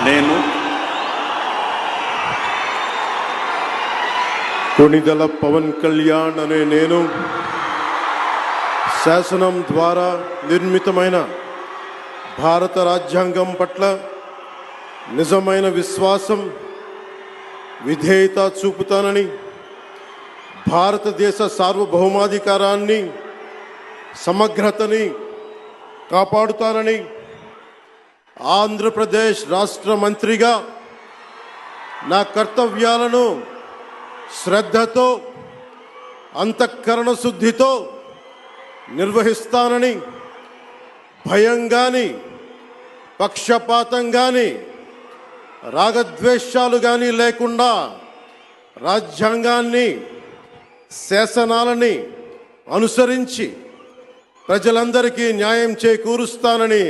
నేను కొణిదెల పవన్ కళ్యాణ్ అనే నేను శాసనం ద్వారా నిర్మితమైన భారత రాజ్యాంగం పట్ల నిజమైన విశ్వాసం విధేయత చూపుతానని, భారతదేశ సార్వభౌమాధికారాన్ని సమగ్రతని కాపాడుతానని, ఆంధ్రప్రదేశ్ రాష్ట్ర మంత్రిగా నా కర్తవ్యాలను శ్రద్ధతో అంతఃకరణ శుద్ధితో నిర్వహిస్తానని, భయం కానీ పక్షపాతం కానీ రాగద్వేషాలు కానీ లేకుండా రాజ్యాంగాన్ని శాసనాలని అనుసరించి ప్రజలందరికీ న్యాయం చేకూరుస్తానని